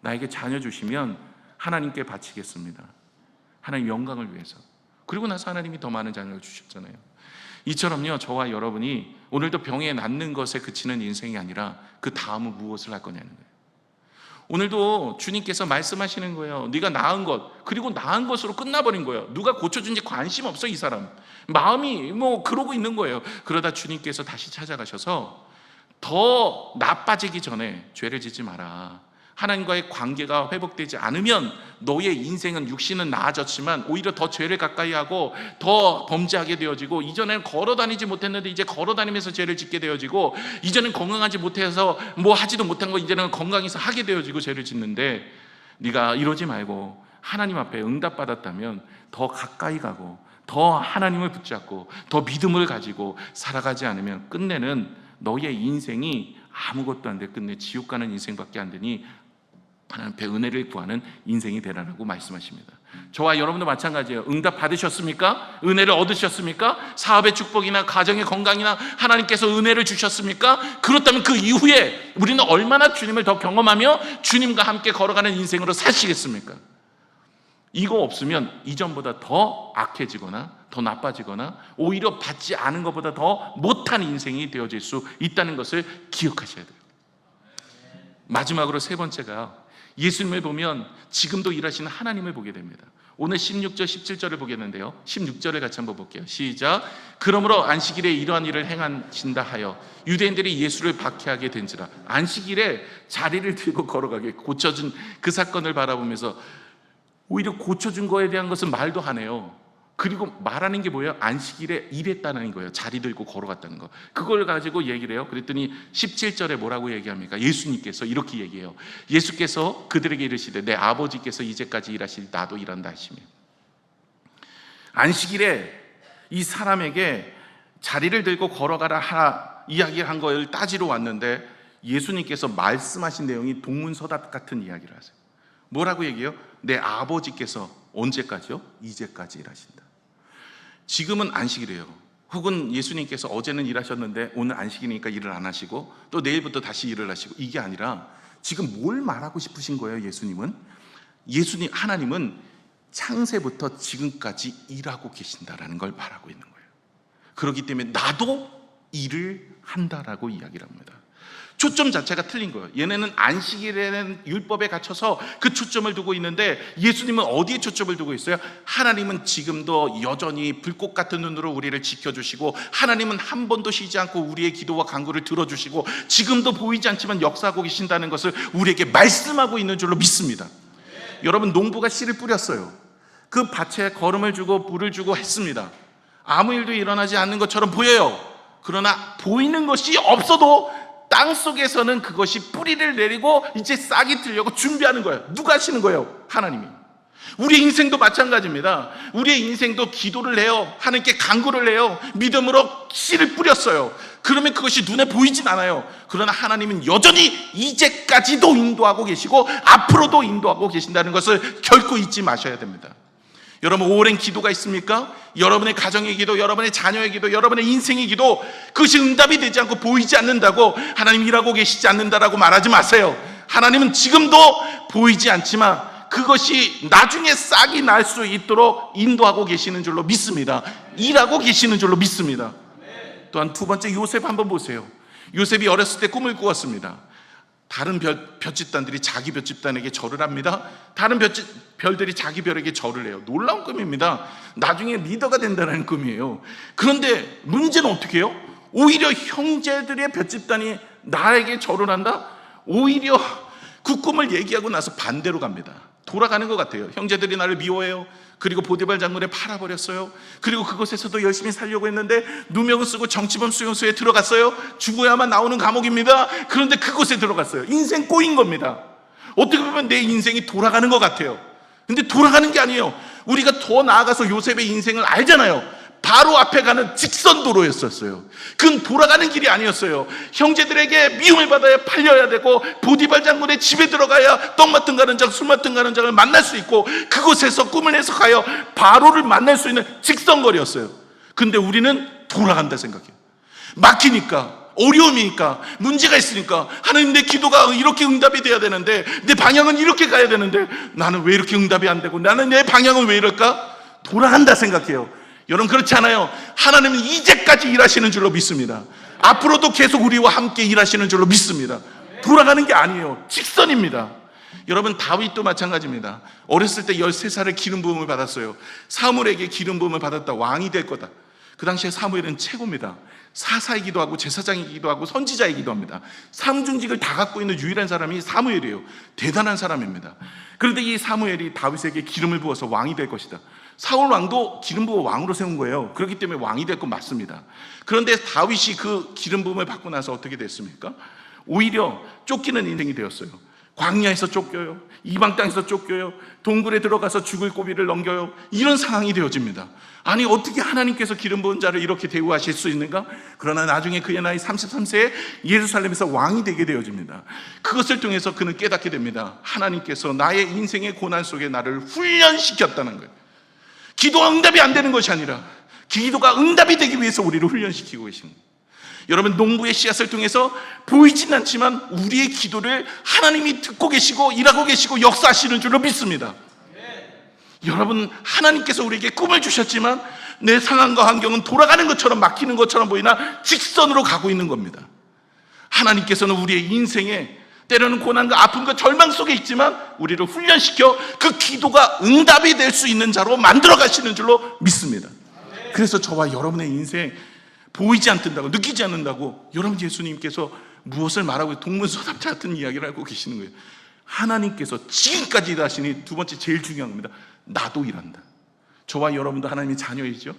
나에게 자녀 주시면 하나님께 바치겠습니다. 하나님 영광을 위해서. 그리고 나서 하나님이 더 많은 자녀를 주셨잖아요. 이처럼요, 저와 여러분이 오늘도 병에 낫는 것에 그치는 인생이 아니라 그 다음은 무엇을 할 거냐는 거예요. 오늘도 주님께서 말씀하시는 거예요. 네가 나은 것, 그리고 나은 것으로 끝나버린 거예요. 누가 고쳐준지 관심 없어. 이 사람 마음이 뭐 그러고 있는 거예요. 그러다 주님께서 다시 찾아가셔서 더 나빠지기 전에 죄를 짓지 마라. 하나님과의 관계가 회복되지 않으면 너의 인생은, 육신은 나아졌지만 오히려 더 죄를 가까이 하고 더 범죄하게 되어지고, 이전에는 걸어다니지 못했는데 이제 걸어다니면서 죄를 짓게 되어지고, 이전엔 건강하지 못해서 뭐 하지도 못한 거 이제는 건강해서 하게 되어지고 죄를 짓는데, 네가 이러지 말고 하나님 앞에 응답받았다면 더 가까이 가고 더 하나님을 붙잡고 더 믿음을 가지고 살아가지 않으면 끝내는 너의 인생이 아무것도 안 돼. 끝내 지옥 가는 인생밖에 안 되니 하나님 앞에 은혜를 구하는 인생이 되라라고 말씀하십니다. 저와 여러분도 마찬가지예요. 응답 받으셨습니까? 은혜를 얻으셨습니까? 사업의 축복이나 가정의 건강이나 하나님께서 은혜를 주셨습니까? 그렇다면 그 이후에 우리는 얼마나 주님을 더 경험하며 주님과 함께 걸어가는 인생으로 사시겠습니까? 이거 없으면 이전보다 더 악해지거나 더 나빠지거나 오히려 받지 않은 것보다 더 못한 인생이 되어질 수 있다는 것을 기억하셔야 돼요. 마지막으로 세 번째가, 예수님을 보면 지금도 일하시는 하나님을 보게 됩니다. 오늘 16절 17절을 보겠는데요, 16절을 같이 한번 볼게요. 시작. 그러므로 안식일에 이러한 일을 행하신다 하여 유대인들이 예수를 박해하게 된지라. 안식일에 자리를 들고 걸어가게 고쳐준 그 사건을 바라보면서 오히려 고쳐준 거에 대한 것은 말도 안 해요. 그리고 말하는 게 뭐예요? 안식일에 일했다는 거예요. 자리 들고 걸어갔다는 거. 그걸 가지고 얘기를 해요. 그랬더니 17절에 뭐라고 얘기합니까? 예수님께서 이렇게 얘기해요. 예수께서 그들에게 이르시되 내 아버지께서 이제까지 일하시니 나도 일한다 하시며, 안식일에 이 사람에게 자리를 들고 걸어가라 하라 이야기를 한 걸 따지러 왔는데, 예수님께서 말씀하신 내용이 동문서답 같은 이야기를 하세요. 뭐라고 얘기해요? 내 아버지께서 언제까지요? 이제까지 일하신다. 지금은 안식일이에요. 혹은 예수님께서 어제는 일하셨는데 오늘 안식이니까 일을 안 하시고 또 내일부터 다시 일을 하시고, 이게 아니라 지금 뭘 말하고 싶으신 거예요? 하나님은 창세부터 지금까지 일하고 계신다라는 걸 말하고 있는 거예요. 그렇기 때문에 나도 일을 한다라고 이야기를 합니다. 초점 자체가 틀린 거예요. 얘네는 안식일에는 율법에 갇혀서 그 초점을 두고 있는데, 예수님은 어디에 초점을 두고 있어요? 하나님은 지금도 여전히 불꽃 같은 눈으로 우리를 지켜주시고, 하나님은 한 번도 쉬지 않고 우리의 기도와 간구를 들어주시고 지금도 보이지 않지만 역사하고 계신다는 것을 우리에게 말씀하고 있는 줄로 믿습니다. 여러분, 농부가 씨를 뿌렸어요. 그 밭에 거름을 주고 물을 주고 했습니다. 아무 일도 일어나지 않는 것처럼 보여요. 그러나 보이는 것이 없어도 땅 속에서는 그것이 뿌리를 내리고 이제 싹이 들려고 준비하는 거예요. 누가 하시는 거예요? 하나님이. 우리의 인생도 마찬가지입니다. 우리의 인생도 기도를 해요. 하나님께 간구를 해요. 믿음으로 씨를 뿌렸어요. 그러면 그것이 눈에 보이진 않아요. 그러나 하나님은 여전히 이제까지도 인도하고 계시고 앞으로도 인도하고 계신다는 것을 결코 잊지 마셔야 됩니다. 여러분, 오랜 기도가 있습니까? 여러분의 가정의 기도, 여러분의 자녀의 기도, 여러분의 인생의 기도, 그것이 응답이 되지 않고 보이지 않는다고 하나님 일하고 계시지 않는다라고 말하지 마세요. 하나님은 지금도 보이지 않지만 그것이 나중에 싹이 날 수 있도록 인도하고 계시는 줄로 믿습니다. 일하고 계시는 줄로 믿습니다. 또한 두 번째, 요셉 한번 보세요. 요셉이 어렸을 때 꿈을 꾸었습니다. 다른 별집단들이 자기 별집단에게 절을 합니다. 다른 별들이 자기 별에게 절을 해요. 놀라운 꿈입니다. 나중에 리더가 된다는 꿈이에요. 그런데 문제는 어떻게 해요? 오히려 형제들의 별집단이 나에게 절을 한다? 오히려 그 꿈을 얘기하고 나서 반대로 갑니다. 돌아가는 것 같아요. 형제들이 나를 미워해요. 그리고 보디발 장군에 팔아버렸어요. 그리고 그곳에서도 열심히 살려고 했는데 누명을 쓰고 정치범 수용소에 들어갔어요. 죽어야만 나오는 감옥입니다. 그런데 그곳에 들어갔어요. 인생 꼬인 겁니다. 어떻게 보면 내 인생이 돌아가는 것 같아요. 근데 돌아가는 게 아니에요. 우리가 더 나아가서 요셉의 인생을 알잖아요. 바로 앞에 가는 직선 도로였었어요. 그건 돌아가는 길이 아니었어요. 형제들에게 미움을 받아야 팔려야 되고, 보디발 장군의 집에 들어가야 떡 맡은 가는 장, 술 맡은 가는 장을 만날 수 있고, 그곳에서 꿈을 해석하여 바로를 만날 수 있는 직선거리였어요. 근데 우리는 돌아간다 생각해요. 막히니까, 어려움이니까, 문제가 있으니까, 하나님 내 기도가 이렇게 응답이 돼야 되는데, 내 방향은 이렇게 가야 되는데, 나는 왜 이렇게 응답이 안 되고, 나는 내 방향은 왜 이럴까? 돌아간다 생각해요. 여러분, 그렇지 않아요. 하나님은 이제까지 일하시는 줄로 믿습니다. 앞으로도 계속 우리와 함께 일하시는 줄로 믿습니다. 돌아가는 게 아니에요. 직선입니다. 여러분, 다윗도 마찬가지입니다. 어렸을 때 13살에 기름 부음을 받았어요. 사무엘에게 기름 부음을 받았다. 왕이 될 거다. 그 당시에 사무엘은 최고입니다. 사사이기도 하고 제사장이기도 하고 선지자이기도 합니다. 삼중직을 다 갖고 있는 유일한 사람이 사무엘이에요. 대단한 사람입니다. 그런데 이 사무엘이 다윗에게 기름을 부어서 왕이 될 것이다. 사울 왕도 기름 부어 왕으로 세운 거예요. 그렇기 때문에 왕이 될 건 맞습니다. 그런데 다윗이 그 기름 부음을 받고 나서 어떻게 됐습니까? 오히려 쫓기는 인생이 되었어요. 광야에서 쫓겨요. 이방 땅에서 쫓겨요. 동굴에 들어가서 죽을 고비를 넘겨요. 이런 상황이 되어집니다. 아니, 어떻게 하나님께서 기름 부은 자를 이렇게 대우하실 수 있는가? 그러나 나중에 그의 나이 33세에 예루살렘에서 왕이 되게 되어집니다. 그것을 통해서 그는 깨닫게 됩니다. 하나님께서 나의 인생의 고난 속에 나를 훈련시켰다는 거예요. 기도가 응답이 안 되는 것이 아니라 기도가 응답이 되기 위해서 우리를 훈련시키고 계십니다. 여러분, 농부의 씨앗을 통해서 보이진 않지만 우리의 기도를 하나님이 듣고 계시고 일하고 계시고 역사하시는 줄로 믿습니다. 여러분, 하나님께서 우리에게 꿈을 주셨지만 내 상황과 환경은 돌아가는 것처럼, 막히는 것처럼 보이나 직선으로 가고 있는 겁니다. 하나님께서는 우리의 인생에 때로는 고난과 아픔과 절망 속에 있지만 우리를 훈련시켜 그 기도가 응답이 될 수 있는 자로 만들어 가시는 줄로 믿습니다. 그래서 저와 여러분의 인생 보이지 않는다고, 느끼지 않는다고 여러분 예수님께서 무엇을 말하고 동문서답자 같은 이야기를 하고 계시는 거예요. 하나님께서 지금까지 일하시니, 두 번째 제일 중요한 겁니다. 나도 일한다. 저와 여러분도 하나님의 자녀이죠.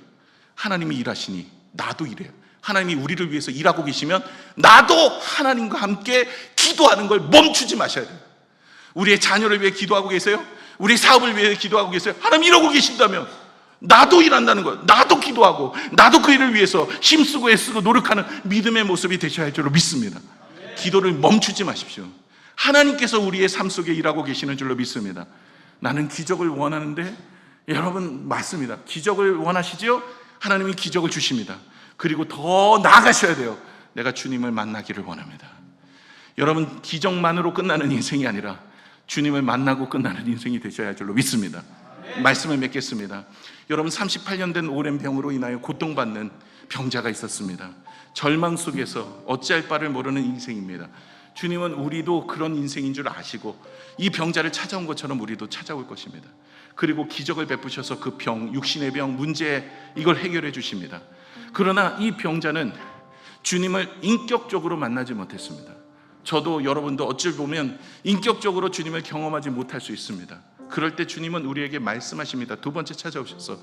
하나님이 일하시니 나도 일해요. 하나님이 우리를 위해서 일하고 계시면 나도 하나님과 함께 기도하는 걸 멈추지 마셔야 돼요. 우리의 자녀를 위해 기도하고 계세요? 우리 사업을 위해 기도하고 계세요? 하나님 이러고 계신다면 나도 일한다는 거예요. 나도 기도하고 나도 그 일을 위해서 힘쓰고 애쓰고 노력하는 믿음의 모습이 되셔야 할 줄로 믿습니다. 기도를 멈추지 마십시오. 하나님께서 우리의 삶 속에 일하고 계시는 줄로 믿습니다. 나는 기적을 원하는데, 여러분 맞습니다. 기적을 원하시죠? 하나님이 기적을 주십니다. 그리고 더 나아가셔야 돼요. 내가 주님을 만나기를 원합니다. 여러분, 기적만으로 끝나는 인생이 아니라 주님을 만나고 끝나는 인생이 되셔야 할 줄로 믿습니다. 말씀을 맺겠습니다. 여러분, 38년 된 오랜 병으로 인하여 고통받는 병자가 있었습니다. 절망 속에서 어찌할 바를 모르는 인생입니다. 주님은 우리도 그런 인생인 줄 아시고 이 병자를 찾아온 것처럼 우리도 찾아올 것입니다. 그리고 기적을 베푸셔서 그 병, 육신의 병, 문제, 이걸 해결해 주십니다. 그러나 이 병자는 주님을 인격적으로 만나지 못했습니다. 저도 여러분도 어찌 보면 인격적으로 주님을 경험하지 못할 수 있습니다. 그럴 때 주님은 우리에게 말씀하십니다. 두 번째 찾아오셔서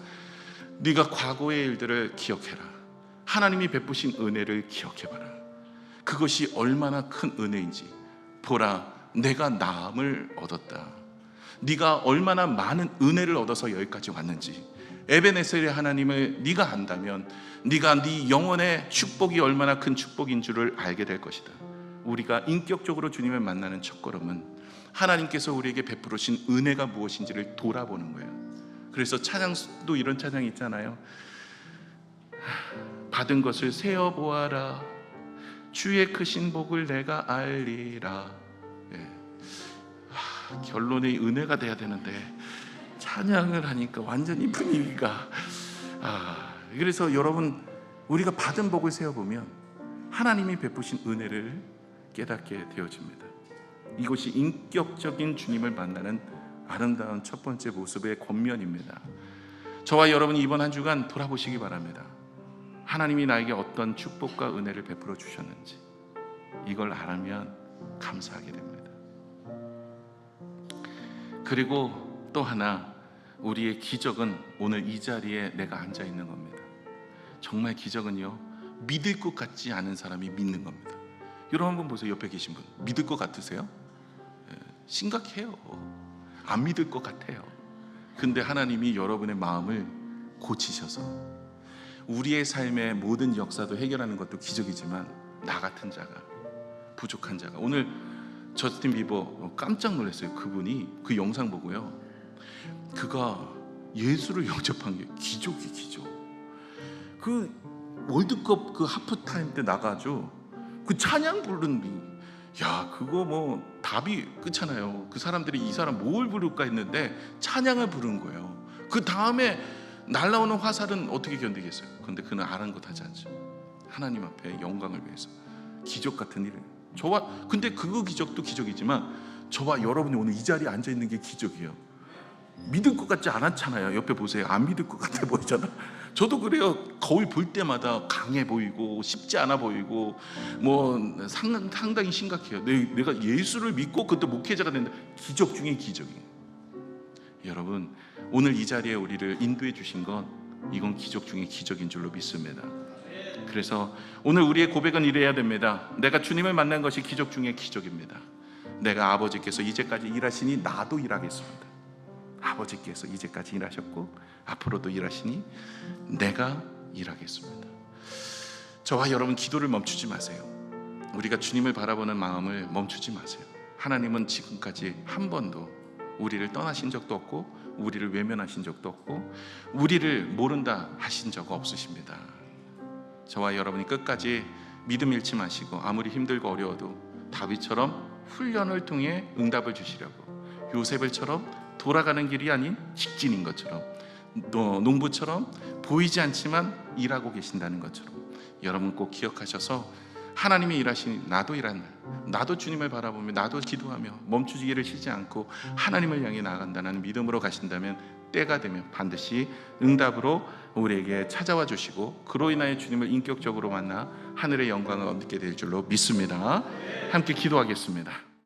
네가 과거의 일들을 기억해라. 하나님이 베푸신 은혜를 기억해봐라. 그것이 얼마나 큰 은혜인지 보라, 내가 나음을 얻었다. 네가 얼마나 많은 은혜를 얻어서 여기까지 왔는지, 에베네셀의 하나님을 네가 안다면 네가 네 영혼의 축복이 얼마나 큰 축복인 줄을 알게 될 것이다. 우리가 인격적으로 주님을 만나는 첫걸음은 하나님께서 우리에게 베풀으신 은혜가 무엇인지를 돌아보는 거예요. 그래서 찬양도 이런 찬양이 있잖아요. 받은 것을 세어보아라. 주의 크신 복을 내가 알리라. 결론이 은혜가 돼야 되는데 찬양을 하니까 완전히 분위기가 그래서 여러분, 우리가 받은 복을 세어보면 하나님이 베푸신 은혜를 깨닫게 되어집니다. 이것이 인격적인 주님을 만나는 아름다운 첫 번째 모습의 권면입니다. 저와 여러분이 이번 한 주간 돌아보시기 바랍니다. 하나님이 나에게 어떤 축복과 은혜를 베풀어 주셨는지 이걸 알면 감사하게 됩니다. 그리고 또 하나, 우리의 기적은 오늘 이 자리에 내가 앉아 있는 겁니다. 정말 기적은요, 믿을 것 같지 않은 사람이 믿는 겁니다. 여러분 한번 보세요. 옆에 계신 분 믿을 것 같으세요? 심각해요. 안 믿을 것 같아요. 근데 하나님이 여러분의 마음을 고치셔서 우리의 삶의 모든 역사도 해결하는 것도 기적이지만 나 같은 자가, 부족한 자가, 오늘 저스틴 비버 깜짝 놀랐어요. 그분이 그 영상 보고요, 그가 예수를 영접한 게 기적이 기적. 그 월드컵 그 하프타임 때 나가죠. 그 찬양 부르는, 야, 그거 뭐 답이 끝잖아요. 그 사람들이 이 사람 뭘 부를까 했는데 찬양을 부른 거예요. 그 다음에 날라오는 화살은 어떻게 견디겠어요? 근데 그는 아랑곳하지 않죠. 하나님 앞에 영광을 위해서 기적 같은 일을. 근데 그 기적도 기적이지만 저와 여러분이 오늘 이 자리에 앉아 있는 게 기적이에요. 믿을 것 같지 않았잖아요. 옆에 보세요. 안 믿을 것 같아 보이잖아. 저도 그래요. 거울 볼 때마다 강해 보이고 쉽지 않아 보이고 뭐 상당히 심각해요. 내가 예수를 믿고 그때 목회자가 된다. 기적 중에 기적이에요. 여러분, 오늘 이 자리에 우리를 인도해 주신 건 이건 기적 중에 기적인 줄로 믿습니다. 그래서 오늘 우리의 고백은 이래야 됩니다. 내가 주님을 만난 것이 기적 중에 기적입니다. 내가 아버지께서 이제까지 일하시니 나도 일하겠습니다. 아버지께서 이제까지 일하셨고 앞으로도 일하시니 내가 일하겠습니다. 저와 여러분, 기도를 멈추지 마세요. 우리가 주님을 바라보는 마음을 멈추지 마세요. 하나님은 지금까지 한 번도 우리를 떠나신 적도 없고 우리를 외면하신 적도 없고 우리를 모른다 하신 적 없으십니다. 저와 여러분이 끝까지 믿음 잃지 마시고 아무리 힘들고 어려워도 다윗처럼 훈련을 통해 응답을 주시려고, 요셉을처럼 돌아가는 길이 아닌 직진인 것처럼, 또 농부처럼 보이지 않지만 일하고 계신다는 것처럼 여러분 꼭 기억하셔서 하나님이 일하시니 나도 일한다. 나도 주님을 바라보며 나도 기도하며 멈추기를 쉬지 않고 하나님을 향해 나아간다는 믿음으로 가신다면 때가 되면 반드시 응답으로 우리에게 찾아와 주시고 그로 인하여 주님을 인격적으로 만나 하늘의 영광을 얻게 될 줄로 믿습니다. 함께 기도하겠습니다.